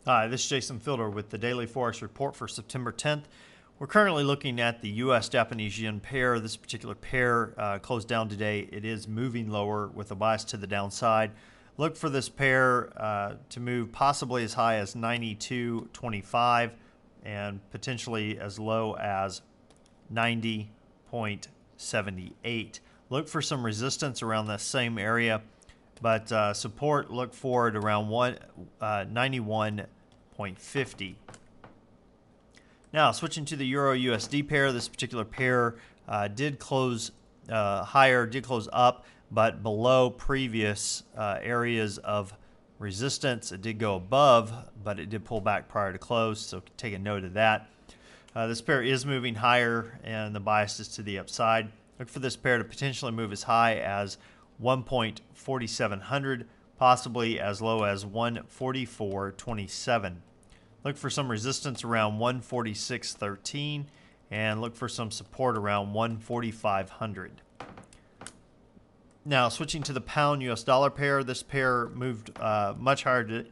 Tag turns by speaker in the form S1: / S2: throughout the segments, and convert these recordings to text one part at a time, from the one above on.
S1: Hi, this is Jason Fielder with the Daily Forex Report for September 10th. We're currently looking at the U.S. Japanese yen pair. This particular pair closed down today. It is moving lower with a bias to the downside. Look for this pair to move possibly as high as 92.25 and potentially as low as 90.78. Look for some resistance around the same area, but support, look for it around 91.50. Now, switching to the Euro USD pair, this particular pair did close higher, did close up, but below previous areas of resistance. It did go above, but it did pull back prior to close, so take a note of that. This pair is moving higher, and the bias is to the upside. Look for this pair to potentially move as high as 1.4700, possibly as low as 144.27. Look for some resistance around 146.13, and look for some support around 14500. Now, switching to the pound US dollar pair, this pair moved much higher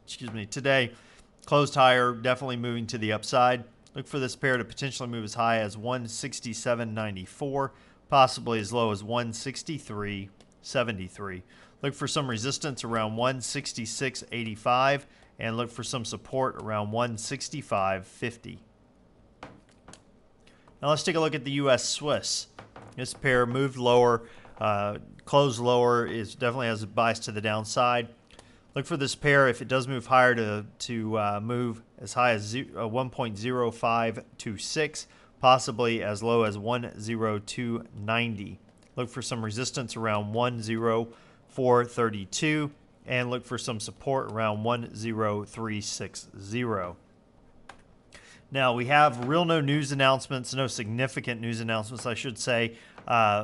S1: today. Closed higher, definitely moving to the upside. Look for this pair to potentially move as high as 167.94, possibly as low as 163.73. Look for some resistance around 166.85, and look for some support around 165.50. Now let's take a look at the US Swiss. This pair moved lower, closed lower, is definitely has a bias to the downside. Look for this pair, if it does move higher, to move as high as 1.0526, possibly as low as 102.90. Look for some resistance around 104.32, and look for some support around 10360. Now, we have no news announcements, no significant news announcements, I should say,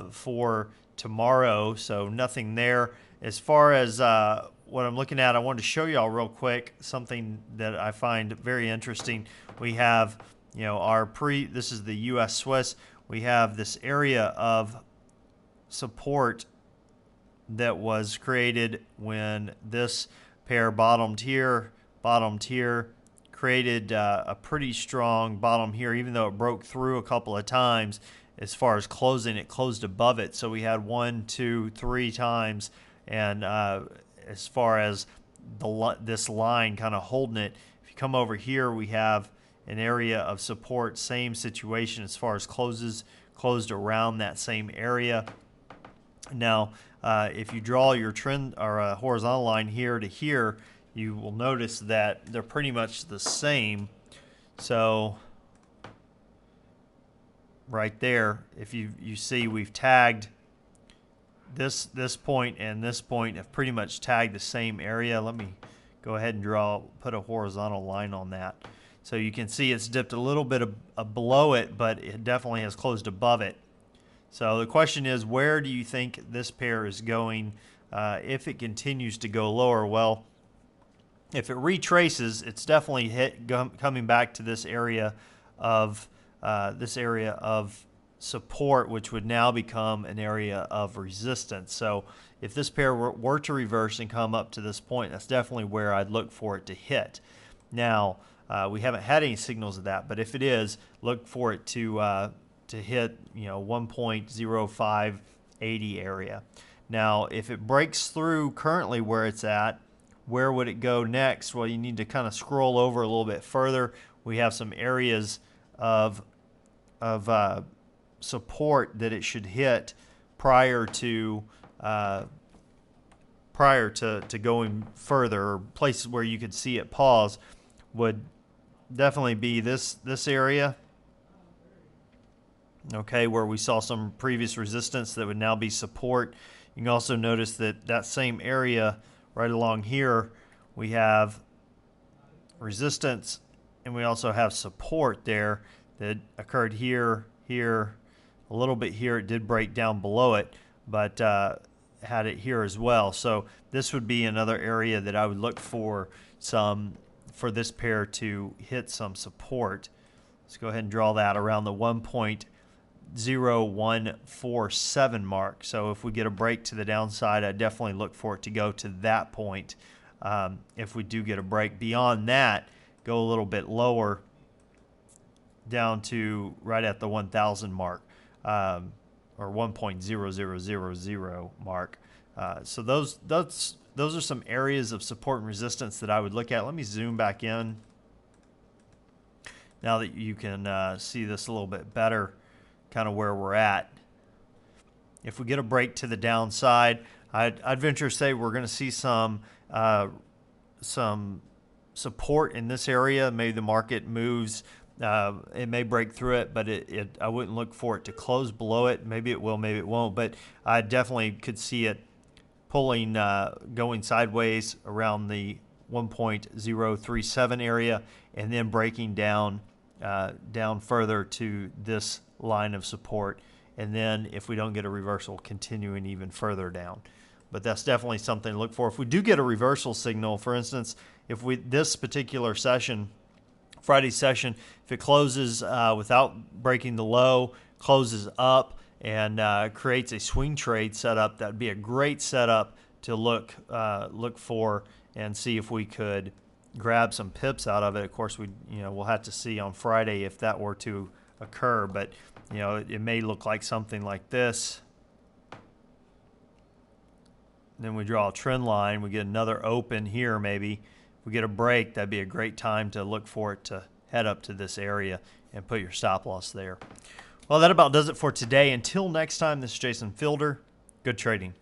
S1: for tomorrow, so nothing there. As far as what I'm looking at, I wanted to show you all real quick something that I find very interesting. We have, this is the US Swiss. We have this area of support that was created when this pair bottomed here, created a pretty strong bottom here, even though it broke through a couple of times. As far as closing, it closed above it. So we had 1, 2, 3 times, and as far as this line kind of holding it, if you come over here, we have an area of support, same situation as far as closed around that same area. Now, if you draw your trend or a horizontal line here to here, you will notice that they're pretty much the same. So right there, if you see, we've tagged this point and this point have pretty much tagged the same area. Let me go ahead and put a horizontal line on that. So you can see it's dipped a little bit below it, but it definitely has closed above it. So the question is, where do you think this pair is going if it continues to go lower? Well, if it retraces, it's definitely coming back to this area of support, which would now become an area of resistance. So if this pair were to reverse and come up to this point, that's definitely where I'd look for it to hit. Now, we haven't had any signals of that, but if it is, look for it to hit 1.0580 area. Now, if it breaks through currently where it's at, where would it go next? Well, you need to kind of scroll over a little bit further. We have some areas of support that it should hit prior to going further, or places where you could see it pause would definitely be this area, okay, where we saw some previous resistance that would now be support. You can also notice that same area right along here, we have resistance, and we also have support there that occurred here, a little bit here. It did break down below it, but had it here as well. So this would be another area that I would look for this pair to hit some support. Let's go ahead and draw that around the 1.0147 mark. So if we get a break to the downside, I definitely look for it to go to that point if we do get a break. Beyond that, go a little bit lower down to right at the 1,000 mark, or 1.0000 mark. So those are some areas of support and resistance that I would look at. Let me zoom back in now that you can see this a little bit better, kind of where we're at. If we get a break to the downside, I'd venture to say we're going to see some support in this area. Maybe the market moves. It may break through it, but I wouldn't look for it to close below it. Maybe it will, maybe it won't. But I definitely could see it pulling, going sideways around the 1.037 area, and then breaking down further to this line of support. And then if we don't get a reversal, continuing even further down. But that's definitely something to look for. If we do get a reversal signal, for instance, if this particular session, Friday's session, if it closes without breaking the low, closes up, and creates a swing trade setup, that would be a great setup to look for and see if we could grab some pips out of it. Of course, we'll have to see on Friday if that were to occur, but it may look like something like this. Then we draw a trend line. We get another open here maybe. If we get a break, that'd be a great time to look for it to head up to this area and put your stop loss there. Well, that about does it for today. Until next time, this is Jason Fielder. Good trading.